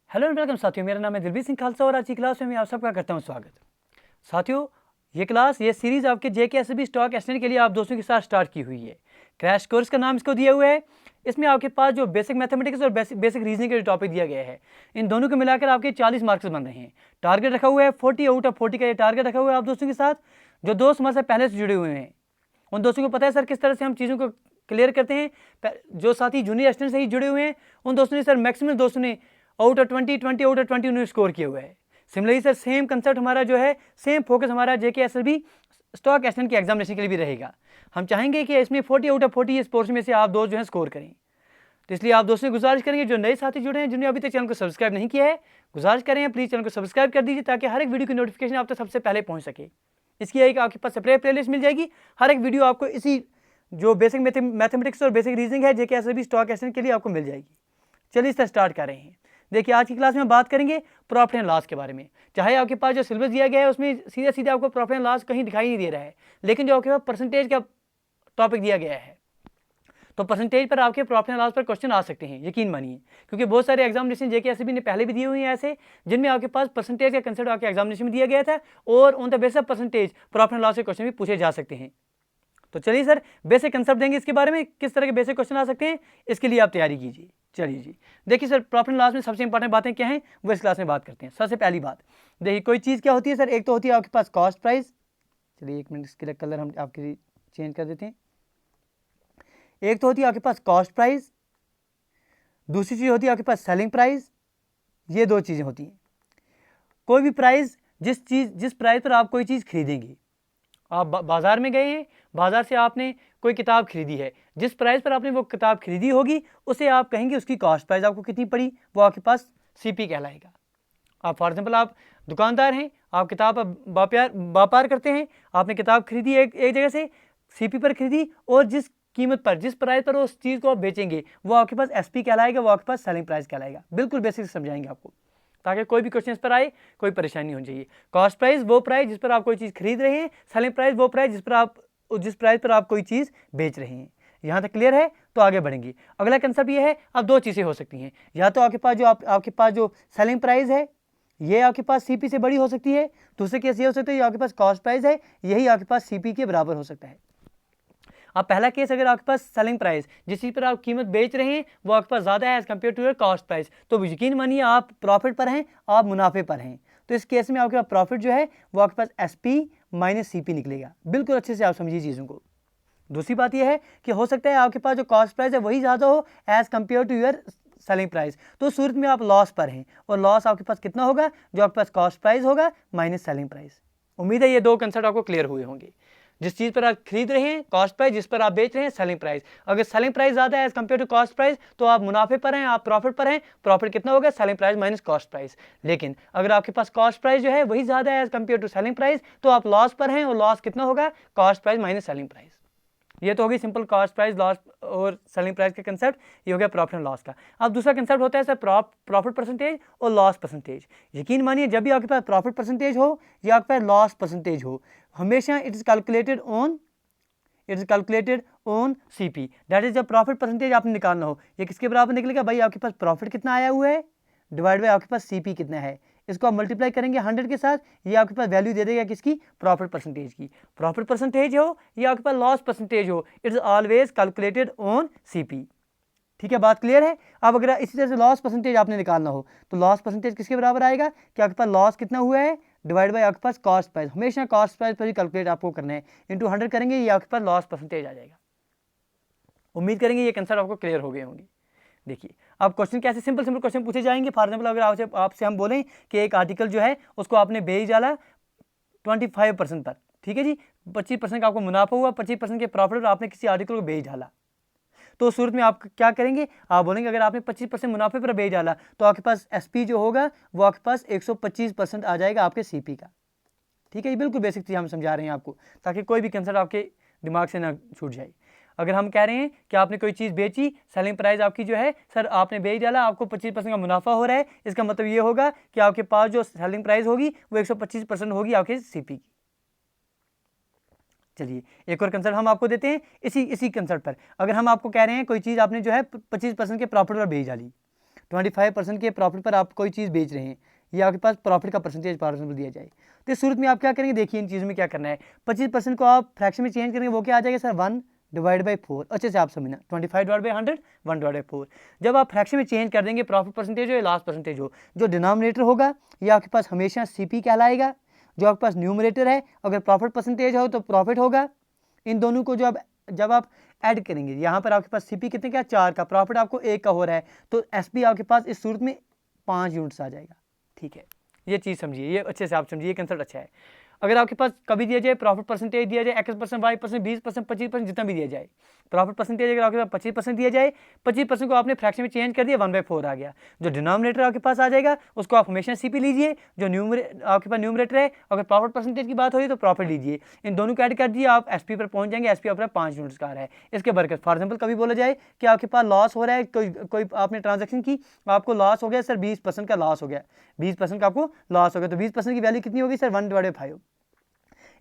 Hello and welcome साथियों, मेरा नाम है दिलबीर सिंह खालसा और आज की क्लास में मैं आप सबका करता हूं स्वागत। साथियों, ये सीरीज़ आपके जेकेएसएसबी स्टॉक एक्सचेंज के लिए आप दोस्तों के साथ स्टार्ट की हुई है। क्रैश कोर्स का नाम इसको दिया हुआ है। इसमें आपके पास जो बेसिक मैथमेटिक्स और बेसिक रीजनिंग के टॉपिक दिया गया है, इन दोनों को मिलाकर आपके 40 मार्क्स बन रहे हैं। टारगेट रखा हुआ है 40 आउट ऑफ 40 का ये टारगेट रखा हुआ है आप दोस्तों के साथ। जो दोस्त हमारे साथ पहले से जुड़े हुए हैं उन दोस्तों को पता है सर किस तरह से हम चीज़ों को क्लियर करते हैं। जो साथी जूनियर स्टूडेंट से ही जुड़े हुए हैं उन दोस्तों ने सर मैक्सिमम दोस्तों ने आउट ऑफ 20 आउट ऑफ 20 उन्होंने स्कोर किया हुआ है। सिमिलरली सर सेम कंसेप्ट हमारा जो है, सेम फोकस हमारा जेकेएसएसबी स्टॉक एक्सचेंज के एग्जामिनेशन के लिए भी रहेगा। हम चाहेंगे कि इसमें 40 आउट ऑफ 40 इस पोर्शन में से आप दोस्त जो है स्कोर करें। तो इसलिए आप दोस्तों से गुजारिश करेंगे, जो नए साथी जुड़े हैं जिन्होंने अभी तक चैनल को सब्सक्राइब नहीं किया है, गुजारिश करें प्लीज़ चैनल को सब्सक्राइब कर दीजिए ताकि हर एक वीडियो की नोटिफिकेशन आप तक सबसे पहले पहुंच सके। इसकी एक आपके पास सेपरेट प्लेलिस्ट मिल जाएगी। हर एक वीडियो आपको इसी जो बेसिक मैथमेटिक्स और बेसिक रीजनिंग है जेकेएसएसबी स्टॉक एक्सचेंज के लिए आपको मिल जाएगी। चलिए इससे स्टार्ट कर रहे हैं। देखिए, आज की क्लास में बात करेंगे प्रॉफिट एंड लॉस के बारे में। चाहे आपके पास जो सिलेबस दिया गया है उसमें सीधे सीधे आपको प्रॉफिट एंड लॉस कहीं दिखाई नहीं दे रहा है, लेकिन जो आपके पास परसेंटेज का टॉपिक दिया गया है तो परसेंटेज पर आपके प्रॉफिट एंड लॉस पर क्वेश्चन आ सकते हैं, यकीन मानिए, क्योंकि बहुत सारे एग्जामिनेशन जेकेएसएसबी ने पहले भी दिए हुए हैं ऐसे, जिनमें आपके पास परसेंटेज का कंसेप्ट आपके एग्जामिनेशन में दिया गया था और on the basis of percentage profit and loss के क्वेश्चन भी पूछे जा सकते हैं। तो चलिए सर बेसिक कंसेप्ट देंगे इसके बारे में, किस तरह के बेसिक क्वेश्चन आ सकते हैं, इसके लिए आप तैयारी कीजिए। चलिए जी, देखिए सर प्रॉफिट एंड लॉस में सबसे इंपॉर्टेंट बातें क्या हैं वो इस क्लास में बात करते हैं। सबसे पहली बात देखिए, कोई चीज़ क्या होती है सर, एक तो होती है आपके पास कॉस्ट प्राइस। चलिए एक मिनट, इसके लिए कलर हम आपके लिए चेंज कर देते हैं। एक तो होती है आपके पास कॉस्ट प्राइस, दूसरी चीज़ होती है आपके पास सेलिंग प्राइस। ये दो चीज़ें होती हैं। कोई भी प्राइस, जिस प्राइस पर आप कोई चीज़ खरीदेंगे, आप बाज़ार में गए हैं, बाज़ार से आपने कोई किताब खरीदी है, जिस प्राइस पर आपने वो किताब खरीदी होगी उसे आप कहेंगे उसकी कॉस्ट प्राइस आपको कितनी पड़ी, वो आपके पास सीपी कहलाएगा। आप फॉर एग्जाम्पल आप दुकानदार हैं, आप किताब व्यापार करते हैं, आपने किताब खरीदी एक जगह से, सीपी पर खरीदी, और जिस कीमत पर, जिस प्राइस पर उस चीज़ को आप बेचेंगे वो आपके पास एसपी कहलाएगा, वो आपके पास सेलिंग प्राइस कहलाएगा। बिल्कुल बेसिक समझाएंगे आपको ताकि कोई भी क्वेश्चन इस पर आए कोई परेशानी नहीं होनी चाहिए। कॉस्ट प्राइस वो प्राइस जिस पर आप कोई चीज़ खरीद रहे हैं, सेलिंग प्राइस वो प्राइस जिस प्राइस पर आप कोई चीज़ बेच रहे हैं। यहाँ तक क्लियर है? तो आगे बढ़ेंगे। अगला कंसेप्ट ये है, अब दो चीज़ें हो सकती हैं, या तो आपके पास जो सेलिंग प्राइस है ये आपके पास सीपी से बड़ी हो सकती है, दूसरे केस ये हो सकता है आपके पास कॉस्ट प्राइस है यही आपके पास सीपी के बराबर हो सकता है। अब पहला केस, अगर आपके पास सेलिंग प्राइस जिस चीज़ पर आप कीमत बेच रहे हैं वो आपके पास ज़्यादा है as compared to your cost price, तो यकीन मानिए आप प्रॉफिट पर हैं, आप मुनाफे पर हैं। तो इस केस में आपके पास प्रॉफिट जो है वो आपके पास एसपी माइनस सीपी निकलेगा। बिल्कुल अच्छे से आप समझिए चीज़ों को। दूसरी बात यह है कि हो सकता है आपके पास जो कॉस्ट प्राइस है वही ज़्यादा हो as compared to your selling price, तो सूरत में आप लॉस पर हैं, और लॉस आपके पास कितना होगा, जो आपके पास कॉस्ट प्राइस होगा माइनस सेलिंग प्राइस। उम्मीद है ये दो कंसेप्ट आपको क्लियर हुए होंगे। जिस चीज़ पर आप खरीद रहे हैं कॉस्ट प्राइस, जिस पर आप बेच रहे हैं सेलिंग प्राइस। अगर सेलिंग प्राइस ज़्यादा है as compared to cost price तो आप मुनाफे पर हैं, आप प्रॉफिट पर हैं। प्रॉफिट कितना होगा, selling price minus cost price. लेकिन अगर आपके पास कॉस्ट प्राइस जो है वही ज़्यादा है as compared to selling price तो आप लॉस पर हैं, और लॉस कितना होगा, cost price minus selling price. ये तो होगी सिंपल कॉस्ट प्राइस, लॉस और सेलिंग प्राइस का कंसेप्ट। ये हो गया प्रॉफिट एंड लॉस का। अब दूसरा कंसेप्ट होता है सर प्रॉफिट परसेंटेज और लॉस परसेंटेज। यकीन मानिए जब भी आपके पास प्रॉफिट परसेंटेज हो या आपके पास लॉस परसेंटेज हो, हमेशा it is calculated on CP, that is जब प्रॉफिट परसेंटेज आपने निकालना हो, ये किसके बराबर निकलेगा भाई, आपके पास प्रॉफिट कितना आया हुआ है डिवाइड बाय आपके पास सीपी कितना है। इसको आप मल्टीप्लाई करेंगे 100 के साथ, ये आपके पास वैल्यू दे देगा किसकी, प्रॉफिट परसेंटेज की। प्रॉफिट परसेंटेज हो या आपके पास लॉस परसेंटेज हो, it's always calculated on CP. ठीक है, बात क्लियर है? अब अगर इसी तरह से लॉस परसेंटेज आपने निकालना हो तो लॉस परसेंटेज किसके बराबर आएगा कि आपके पास लॉस कितना हुआ है डिवाइड बाय आपके पास कॉस्ट प्राइस। हमेशा कॉस्ट प्राइस पर ही कैलकुलेट आपको करना है, इंटू 100 करेंगे, ये आपके पास लॉस परसेंटेज आ जाएगा। उम्मीद करेंगे ये कंसेप्ट आपको क्लियर हो गए होंगे। देखिए अब क्वेश्चन कैसे सिंपल क्वेश्चन पूछे जाएंगे। फॉर एग्जाम्पल अगर आपसे हम बोलें कि एक आर्टिकल जो है उसको आपने बेच डाला 25% पर, ठीक है जी, 25% का आपको मुनाफा हुआ, 25% के प्रॉफिट पर आपने किसी आर्टिकल को बेच डाला, तो उस सूरत में आप क्या करेंगे, आप बोलेंगे अगर आपने 25% मुनाफे पर बेच डाला तो आपके पास एसपी जो होगा वो आपके पास 125% आ जाएगा आपके सीपी का। ठीक है, ये बिल्कुल बेसिक चीज़ हम समझा रहे हैं आपको ताकि कोई भी कंसेप्ट आपके दिमाग से ना छूट जाए। अगर हम कह रहे हैं कि आपने कोई चीज़ बेची, सेलिंग प्राइस आपकी जो है सर आपने बेच डाला, आपको 25% का मुनाफा हो रहा है, इसका मतलब ये होगा कि आपके पास जो सेलिंग प्राइस होगी वो 125% होगी आपके सीपी की। चलिए एक और कंसेप्ट हम आपको देते हैं इसी कंसेप्ट पर। अगर हम आपको कह रहे हैं कोई चीज़ आपने जो है 25% के प्रॉफिट पर बेच डाली, 25% के प्रॉफिट पर आप कोई चीज़ बेच रहे हैं, ये आपके पास प्रॉफिट का परसेंटेज फॉर एग्जाम्पल दिया जाए, तो इस सूरत में आप क्या करेंगे, देखिए इन चीज़ों में क्या करना है। 25% को आप फ्रैक्शन में चेंज करेंगे, वो क्या आ जाएगा सर 1/4। अच्छे से आप समझना, 25/100 1/4। जब आप फ्रैक्शन में चेंज कर देंगे, प्रॉफिट परसेंटेज हो या लॉस परसेंटेज हो, जो डिनोमिनेटर होगा ये आपके पास हमेशा CP कहलाएगा। जो आपके पास न्यूमरेटर है, अगर प्रॉफिट परसेंटेज हो तो प्रॉफिट होगा। इन दोनों को जब आप ऐड करेंगे, यहाँ पर आपके पास CP कितने का 4 का, प्रॉफिट आपको 1 का हो रहा है, तो SP आपके पास इस सूरत में 5 यूनिट्स आ जाएगा। ठीक है, ये चीज़ समझिए, ये अच्छे से आप समझिए, ये कंसेप्ट अच्छा है। अगर आपके पास कभी दिया जाए प्रॉफिट परसेंटेज दिया जाए X%, Y%, 20%, 25%, जितना भी दिया जाए, प्रॉफिट परसेंटेज अगर आपके पास 25% दिया जाए, 25% को आपने फ्रैक्शन में चेंज कर दिया, 1/4 आ गया। जो डिनोमिनेटर आपके पास आ जाएगा उसको आप हमेशा CP लीजिए। जो आपके पास न्यूमरेटर है, अगर प्रॉफिट परसेंटेज की बात हो रही तो प्रॉफिट लीजिए। इन दोनों को ऐड कर दिए, आप SP पर पहुंच जाएंगे। SP आपका 5 यूनिट्स का आ रहा है। इसके बरकत फॉर एग्जाम्पल कभी बोला जाए कि आपके पास लॉस हो रहा है, कोई आपने ट्रांजेक्शन की, आपको लॉस हो गया सर, 20% का लॉस हो गया, 20% का आपको लॉस हो गया, तो 20% की वैल्यू कितनी होगी सर 1/5।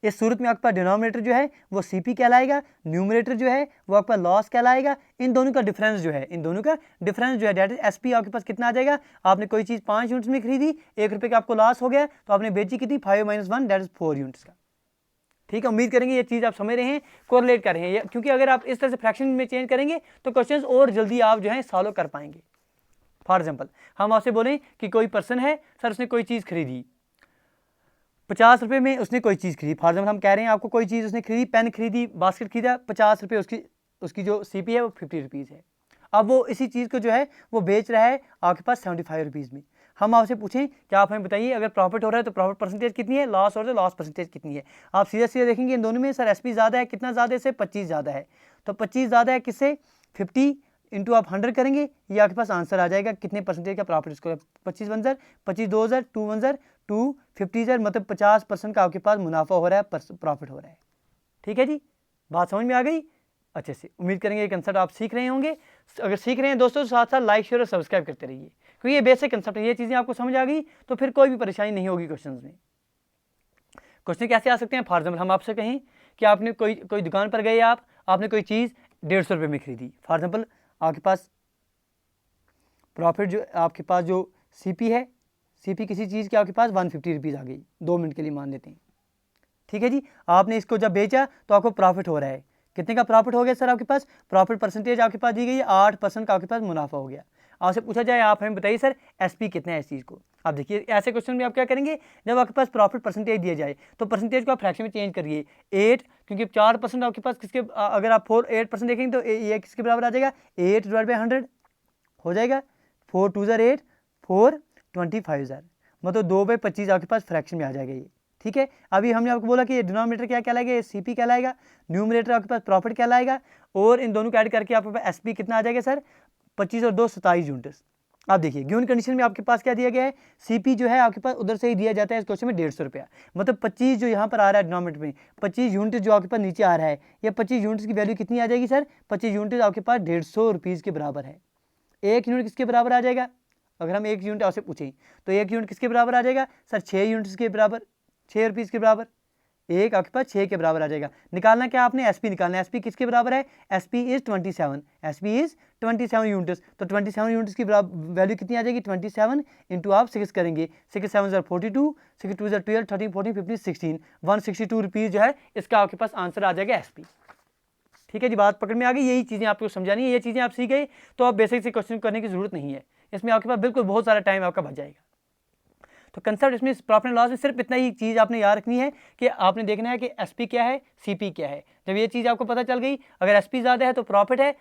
इस सूरत में आपके पास डिनोमिनेटर जो है वो CP कहलाएगा, न्यूमरेटर जो है वो आपका लॉस कहलाएगा। इन दोनों का डिफरेंस जो है, दैट इज SP आपके पास कितना आ जाएगा। आपने कोई चीज़ 5 यूनिट्स में खरीदी, 1 रुपये का आपको लॉस हो गया, तो आपने बेची कितनी 5 - 1 दैट इज 4 यूनिट्स का। ठीक है, उम्मीद करेंगे ये चीज़ आप समझ रहे हैं, कोरिलेट कर रहे हैं, क्योंकि अगर आप इस तरह से फ्रैक्शन में चेंज करेंगे तो क्वेश्चन और जल्दी आप जो है सॉल्व कर पाएंगे। फॉर एग्जाम्पल हम आपसे बोलें कि कोई पर्सन है सर, उसने कोई चीज़ खरीदी 50 रुपये में, उसने कोई चीज़ खरीदी। फॉर एग्जाम्पल हम कह रहे हैं आपको कोई चीज़ उसने खरीदी, पेन खरीदी, बास्केट खरीदा, 50 रुपये उसकी जो CP है वो 50 रुपीज़ है। अब वो इसी चीज़ को जो है वो बेच रहा है आपके पास 75 रुपीज़ में। हम आपसे पूछें कि आप हमें बताइए अगर प्रॉफिट हो रहा है तो प्रॉफिट परसेंटेज कितनी है, लॉस हो रहा है तो लॉस परसेंटेज कितनी है। आप सीधे देखेंगे इन दोनों में सर SP ज़्यादा है, कितना ज़्यादा है इससे 25 ज़्यादा है, तो 25 ज़्यादा है किससे, 50 इंटू आप 100 करेंगे, ये आपके पास आंसर आ जाएगा कितने परसेंटेज का प्रॉफिट इसको। 25 1 ज़र 25, 2 ज़र 2 1 ज़र 2, 50 ज़र, मतलब 50% का आपके पास मुनाफा हो रहा है, प्रॉफिट हो रहा है। ठीक है जी, बात समझ में आ गई अच्छे से। उम्मीद करेंगे ये कंसेप्ट आप सीख रहे होंगे। अगर सीख रहे हैं दोस्तों तो साथ साथ लाइक शेयर और सब्सक्राइब करते रहिए, क्योंकि ये बेसिक कंसेप्ट है। ये चीज़ें आपको समझ आ गई तो फिर कोई भी परेशानी नहीं होगी क्वेश्चन में। क्वेश्चन कैसे आ सकते हैं, फॉर एग्जाम्पल हम आपसे कहें कि आपने कोई दुकान पर गए, आपने कोई चीज़ 150 रुपये में खरीदी। फॉर एग्जाम्पल आपके पास प्रॉफिट जो आपके पास जो CP है, CP किसी चीज़ की आपके पास 150 रुपीज़ आ गई, 2 मिनट के लिए मान लेते हैं। ठीक है जी, आपने इसको जब बेचा तो आपको प्रॉफिट हो रहा है, कितने का प्रॉफिट हो गया सर आपके पास, प्रॉफिट परसेंटेज आपके पास दी गई है 8% का आपके पास मुनाफा हो गया। आपसे पूछा जाए आप हमें बताइए सर SP कितना है इस चीज़ को। आप देखिए ऐसे क्वेश्चन में आप क्या करेंगे, जब आपके पास प्रॉफिट परसेंटेज दिया जाए तो परसेंटेज को आप फ्रैक्शन में चेंज करिए 8, क्योंकि 4% आपके पास किसके, अगर आप 8% देखेंगे तो ये किसके बराबर आ जाएगा, 8/100 हो जाएगा, 4 2 ज़र 8, 4 25 ज़र, मतलब 2/25 आपके पास फ्रैक्शन में आ जाएगा ये। ठीक है, अभी हमने आपको बोला कि ये डिनोमिनेटर क्या कहलाएगा, ये CP कहलाएगा, न्यूमरेटर आपके पास प्रॉफिट कहलाएगा, और इन दोनों को ऐड करके आपके पास SP कितना आ जाएगा सर 25 और 2 27 यूनिट्स। आप देखिए गिवन कंडीशन में आपके पास क्या दिया गया है, CP जो है आपके पास उधर से ही दिया जाता है इस क्वेश्चन में 150 रुपया, मतलब 25 जो यहाँ पर आ रहा है डिनोमिनेटर में, 25 यूनिट जो आपके पास नीचे आ रहा है, ये 25 यूनिट्स की वैल्यू कितनी आ जाएगी सर, 25 यूनिट आपके पास 150 रुपीज़ के बराबर है। 1 यूनिट किसके बराबर आ जाएगा, अगर हम 1 यूनिट आपसे पूछें तो 1 यूनिट किसके बराबर आ जाएगा सर, 6 यूनिट्स के बराबर, 6 रुपीज़ के बराबर, एक आपके पास 6 के बराबर आ जाएगा। निकालना क्या आपने, SP निकालना है। SP किसके बराबर है, SP is 27, SP is 27 units, तो 27 यूनिट्स की वैल्यू कितनी आ जाएगी, 27 इंटू आप 6 करेंगे, 6 7 ज़र 42, 6 2 ज़र 12, 13 14 15 16, 162 रुपीज़ जो है इसका आपके पास आंसर आ जाएगा SP। ठीक है जी, बात पकड़ में आ गई, यही चीज़ें आपको समझानी है, ये चीज़ें आप सीख गए तो आप बेसिक से क्वेश्चन करने की जरूरत नहीं है, इसमें आपके पास बिल्कुल बहुत सारा टाइम आपका बच जाएगा। तो कंसेप्ट इसमें प्रॉफिट एंड लॉस में सिर्फ इतना ही चीज़ आपने याद रखनी है कि आपने देखना है कि SP क्या है, CP क्या है। जब ये चीज़ आपको पता चल गई, अगर SP ज़्यादा है तो प्रॉफिट है,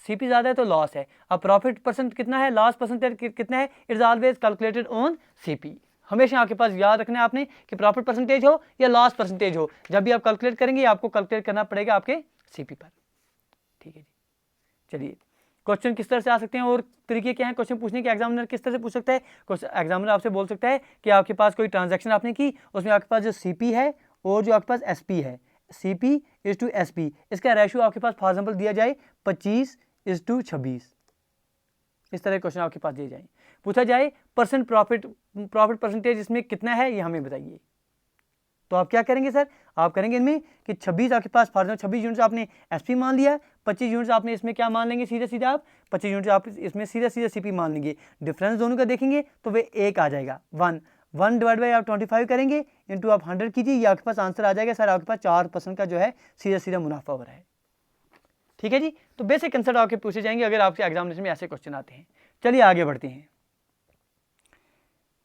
CP ज़्यादा है तो लॉस है। अब प्रॉफिट परसेंट कितना है, लॉस परसेंटेज कितना है, it's always calculated on CP। हमेशा आपके पास याद रखना है आपने कि प्रॉफिट परसेंटेज हो या लॉस परसेंटेज हो, जब भी आप कैलकुलेट करेंगे आपको कैलकुलेट करना पड़ेगा आपके CP पर। ठीक है जी, चलिए क्वेश्चन किस तरह से आ सकते हैं और तरीके क्या हैं क्वेश्चन पूछने के, एग्जामिनर किस तरह से पूछ सकता है। एग्जामिनर आपसे बोल सकता है कि आपके पास कोई ट्रांजैक्शन आपने की, उसमें आपके पास जो CP है और जो आपके पास SP है, CP इज टू SP, इसका रेशियो आपके पास फॉर एग्जाम्पल दिया जाए 25:26, इस तरह क्वेश्चन आपके पास दिए जाए। पूछा जाए प्रॉफिट परसेंटेज इसमें कितना है, ये हमें बताइए। तो आप क्या करेंगे सर, आप करेंगे इनमें कि 26 आपके पास फॉर एग्जाम्पल 26 यूनिट्स आपने एसपी मान लिया, 25 यूनिट्स आपने इसमें क्या मान लेंगे, सीधे सीधे आप 25 यूनिट्स आप इसमें सीधे सीधे सीपी मान लेंगे। डिफरेंस दोनों का देखेंगे तो वे 1 आ जाएगा, 1 डिवाइड बाई आप 25 करेंगे इंटू आप 100 कीजिए, ये आपके पास आंसर आ जाएगा सर, आपके पास 4% का जो है सीधा सीधा मुनाफा हो रहा है। ठीक है जी, तो बेसिक कंसेप्ट आपके पूछे जाएंगे अगर आपके एग्जामिनेशन में ऐसे क्वेश्चन आते हैं। चलिए आगे बढ़ते हैं।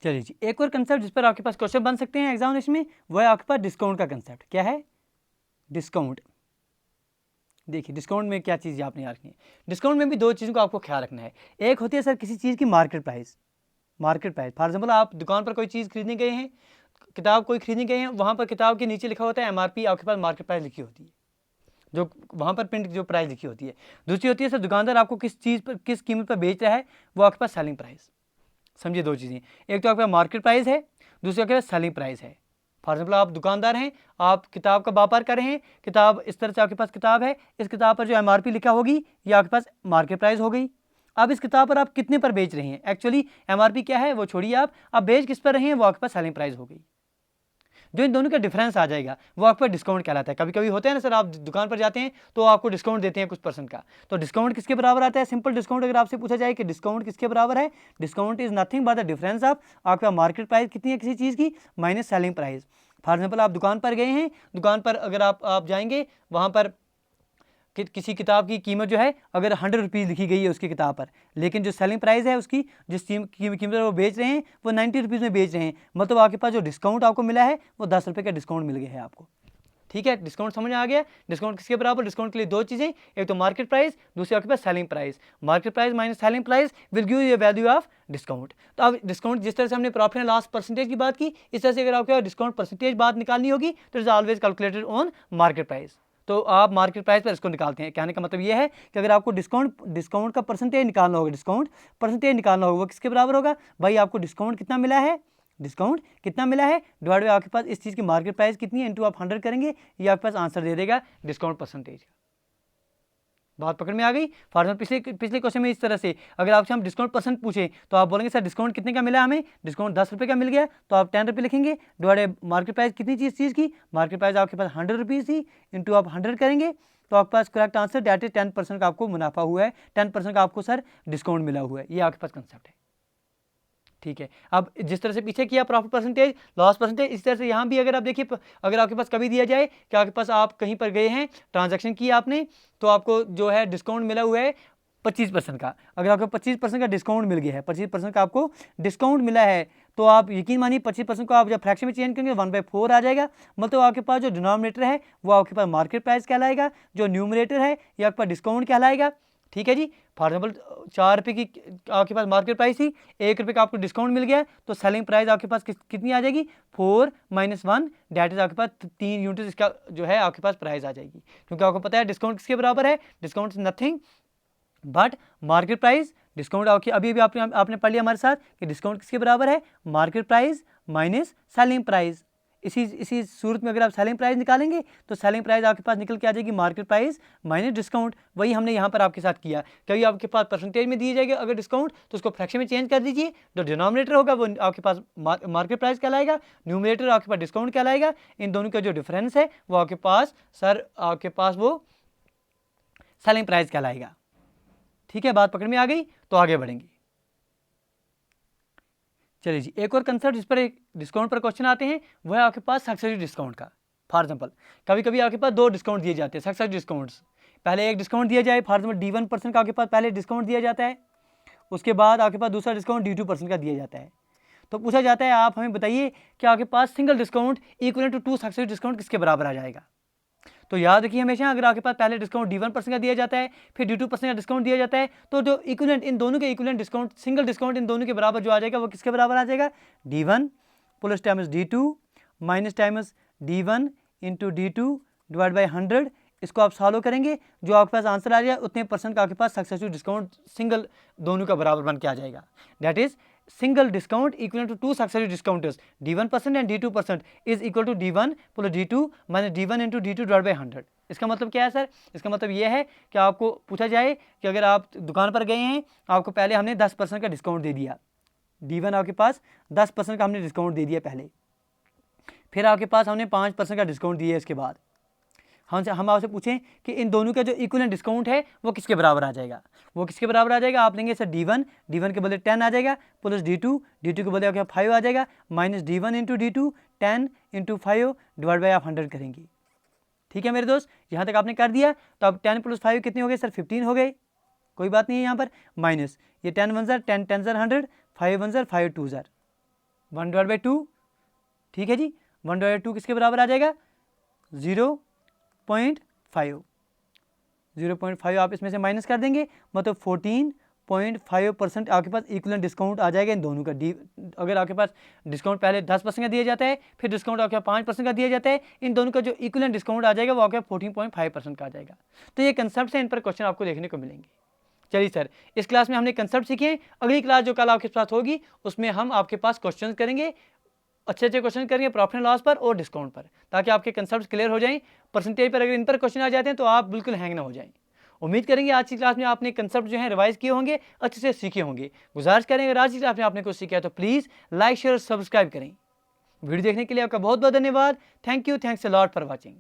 चलिए जी, एक और कंसेप्ट जिस पर आपके पास क्वेश्चन बन सकते हैं एग्जामिनेशन में, वो है आपके पास डिस्काउंट का कंसेप्ट। क्या है डिस्काउंट? देखिए डिस्काउंट में क्या चीज़ आपने याद रखनी है। डिस्काउंट में भी दो चीज़ों को आपको ख्याल रखना है। एक होती है सर किसी चीज़ की market price, market price for example आप दुकान पर कोई चीज़ खरीदने गए हैं, किताब कोई खरीदने गए हैं, वहाँ पर किताब के नीचे लिखा होता है MRP, आपके पास मार्केट प्राइस लिखी होती है, जो वहाँ पर प्रिंट जो प्राइस लिखी होती है। दूसरी होती है सर दुकानदार आपको किस चीज़ पर किस कीमत पर बेच रहा है, वो आपके पास सेलिंग प्राइस। समझिए दो चीज़ें, एक तो आपके पास मार्केट प्राइस है, दूसरी आपके पास सेलिंग प्राइस है। फॉर एग्जाम्पल आप दुकानदार हैं, आप किताब का व्यापार कर रहे हैं, किताब इस तरह से आपके पास किताब है, इस किताब पर जो MRP लिखा होगी ये आपके पास मार्केट प्राइस हो गई। अब इस किताब पर आप कितने पर बेच रहे हैं, एक्चुअली MRP क्या है वो छोड़िए, आप बेच किस पर रहे हैं वो आपके पास सेलिंग प्राइस हो गई। जो इन दोनों का डिफरेंस आ जाएगा वो आपका डिस्काउंट कहलाता है। कभी कभी होता है ना सर, आप दुकान पर जाते हैं तो आपको डिस्काउंट देते हैं कुछ % का, तो डिस्काउंट किसके बराबर आता है? सिंपल डिस्काउंट अगर आपसे पूछा जाए कि डिस्काउंट किसके बराबर है, discount is nothing but the difference of आपका मार्केट प्राइस कितनी है किसी चीज़ की minus selling price. For example आप दुकान पर गए हैं, दुकान पर अगर आप जाएंगे वहाँ पर किसी किताब की कीमत जो है अगर 100 रुपीज़ लिखी गई है उसकी किताब पर, लेकिन जो सेलिंग प्राइस है उसकी जिस कीमत पर वो बेच रहे हैं वो 90 रुपीज़ में बेच रहे हैं, मतलब आपके पास जो डिस्काउंट आपको मिला है वो 10 रुपये का डिस्काउंट मिल गया है आपको। ठीक है, डिस्काउंट समझ आ गया। डिस्काउंट किसके बराबर? डिस्काउंट के लिए दो चीज़ें, एक तो मार्केट प्राइस, दूसरी आपके पास selling price. Market price minus selling price will give you value of discount. तो अब डिस्काउंट जिस तरह से हमने प्रॉफिट एंड लॉस परसेंटेज की बात की, इस तरह से अगर आपको डिस्काउंट परसेंटेज बात निकालनी होगी तो is always calculated on market price. तो आप मार्केट प्राइस पर इसको निकालते हैं। कहने का मतलब ये है कि अगर आपको डिस्काउंट का परसेंटेज निकालना होगा, डिस्काउंट परसेंटेज निकालना होगा, वो किसके बराबर होगा भाई? आपको डिस्काउंट कितना मिला है, डिस्काउंट कितना मिला है डिवाइड बाय आपके पास इस चीज़ की मार्केट प्राइस कितनी है, इंटू आप 100 करेंगे, ये आपके पास आंसर दे देगा डिस्काउंट परसेंटेज का। बात पकड़ में आ गई। फॉर एग्जाम्पल पिछले क्वेश्चन में इस तरह से अगर आपसे हम डिस्काउंट परसेंट पूछे तो आप बोलेंगे सर डिस्काउंट कितने का मिला हमें, डिस्काउंट 10 रुपये का मिल गया, तो आप 10 रुपये लिखेंगे डिवाइड मार्केट प्राइस कितनी चीज़ की, मार्केट प्राइस आपके पास 100 रुपीज़ थी, इंटू आप 100 करेंगे तो आपके पास करेक्ट आंसर डेट इज 10% का आपको मुनाफा हुआ है, 10% का आपको सर डिस्काउंट मिला हुआ है। ये आपके पास कंसेप्ट है। ठीक है, अब जिस तरह से पीछे किया प्रॉफिट परसेंटेज, लॉस परसेंटेज, इस तरह से यहाँ भी अगर आप देखिए, अगर आपके पास कभी दिया जाए कि आपके पास आप कहीं पर गए हैं, ट्रांजैक्शन किया आपने, तो आपको जो है डिस्काउंट मिला हुआ है 25% का। अगर आपको 25% का डिस्काउंट मिल गया है, 25% का आपको डिस्काउंट मिला है, तो आप यकीन मानिए 25% को आप जब फ्रैक्शन में चेंज करेंगे 1/4 आ जाएगा, मतलब आपके पास जो डिनोमिनेटर है वो आपके पास मार्केट प्राइस कहलाएगा, जो न्यूमरेटर है ये आपके पास डिस्काउंट कहलाएगा। ठीक है जी, फॉर एग्जाम्पल 4 रुपये की आपके पास मार्केट प्राइस थी, 1 रुपये का आपको डिस्काउंट मिल गया, तो सेलिंग प्राइस आपके पास कितनी आ जाएगी, 4 - 1 डेट इज आपके पास 3 यूनिट इसका जो है आपके पास प्राइस आ जाएगी। क्योंकि आपको पता है डिस्काउंट किसके बराबर है, discount is nothing but market price. Discount आपकी अभी आपने पढ़ लिया हमारे साथ कि डिस्काउंट किसके बराबर है, market price minus selling price. इसी सूरत में अगर आप सेलिंग प्राइस निकालेंगे तो सेलिंग प्राइस आपके पास निकल के आ जाएगी मार्केट प्राइस माइनस डिस्काउंट। वही हमने यहाँ पर आपके साथ किया। कभी आपके पास परसेंटेज में दिए जाएगा अगर डिस्काउंट, तो उसको फ्रैक्शन में चेंज कर दीजिए, जो डिनोमिनेटर होगा वो आपके पास मार्केट प्राइस कहलाएगा, न्यूमरेटर आपके पास डिस्काउंट कहलाएगा। इन दोनों का जो डिफरेंस है वो आपके पास सर आपके पास वो सेलिंग प्राइस कहलाएगा। ठीक है, बात पकड़ में आ गई, तो आगे बढ़ेंगे। चलिए जी, एक और कंसेप्ट जिस पर एक डिस्काउंट पर क्वेश्चन आते हैं वह है आपके पास सक्सेसिव डिस्काउंट का। फॉर एग्जांपल कभी कभी आपके पास 2 डिस्काउंट दिए जाते हैं, सक्सेसिव डिस्काउंट्स। पहले एक डिस्काउंट दिया जाए, फॉर एग्जांपल D1% का आपके पास पहले डिस्काउंट दिया जाता है, उसके बाद आपके पास दूसरा डिस्काउंट D2% का दिया जाता है। तो पूछा जाता है आप हमें बताइए कि आपके पास single discount equal to 2 successive discount किसके बराबर आ जाएगा। तो याद रखिए हमेशा, अगर आपके पास पहले डिस्काउंट D1% का दिया जाता है, फिर D2% का डिस्काउंट दिया जाता है, तो जो इक्विवेलेंट इन दोनों के equivalent discount, single discount in दोनों के बराबर जो आ जाएगा वो किसके बराबर आ जाएगा, D1 plus times D2 minus times D1 into D2 divide by 100। इसको आप सॉल्व करेंगे, जो आपके पास आंसर आ जाएगा उतने % का आपके पास सक्सेसिव डिस्काउंट सिंगल दोनों का बराबर बन के आ जाएगा। That is single discount equivalent to 2 successive discounters D1% and D2% is equal to D1 plus D2 minus D1 into D2 divided by 100। इसका मतलब क्या है सर, इसका मतलब ये है कि आपको पूछा जाए कि अगर आप दुकान पर गए हैं, आपको पहले हमने 10% का डिस्काउंट दे दिया, D1 आपके पास 10% का हमने डिस्काउंट दे दिया पहले, फिर आपके पास हमने 5% का डिस्काउंट दिया इसके बाद हम आपसे पूछें कि इन दोनों का जो इक्वलेंट डिस्काउंट है वो किसके बराबर आ जाएगा, वो किसके बराबर आ जाएगा। आप लेंगे सर D1 के बदले 10 आ जाएगा, प्लस D2 के बदले आपके 5 आ जाएगा, minus D1 into D2 10 into 5 divide by आप 100 करेंगे। ठीक है मेरे दोस्त, यहाँ तक आपने कर दिया। तो अब 10 + 5 कितने हो गए सर, 15 हो गए। कोई बात नहीं है यहाँ पर, माइनस ये 10 1 ज़र 10 10 ज़र 100, 5 1 ज़र 5 2 ज़र 1/2। ठीक है जी, 1/2 किसके बराबर आ जाएगा, 0.5। 0.5 आप इसमें से माइनस कर देंगे, मतलब 14.5% आपके पास इक्वलेंट डिस्काउंट आ जाएगा इन दोनों का। अगर आपके पास डिस्काउंट पहले 10% का दिया जाता है, फिर डिस्काउंट आपके 5% का दिया जाता है, इन दोनों का जो इक्वलेंट डिस्काउंट आ जाएगा वो आपके 14.5% का आ जाएगा। तो ये कंसेप्ट है, इन पर क्वेश्चन आपको देखने को मिलेंगे। चलिए सर, इस क्लास में हमने कंसेप्ट सीखे। अगली क्लास जो कल आपके पास होगी उसमें हम आपके पास क्वेश्चन करेंगे, अच्छे क्वेश्चन करेंगे प्रॉफिट एंड लॉस पर और डिस्काउंट पर, ताकि आपके कंसेप्ट क्लियर हो जाएं। परसेंटेज पर अगर इन पर क्वेश्चन आ जाते हैं तो आप बिल्कुल हैंग ना हो जाएं। उम्मीद करेंगे आज की क्लास में आपने कंसेप्ट जो है रिवाइज किए होंगे, अच्छे से सीखे होंगे। गुजारिश करेंगे अगर आज की क्लास में आपने कुछ सीखा तो प्लीज़ लाइक शेयर सब्सक्राइब करें। वीडियो देखने के लिए आपका बहुत बहुत धन्यवाद। Thank you, thanks a lot for watching.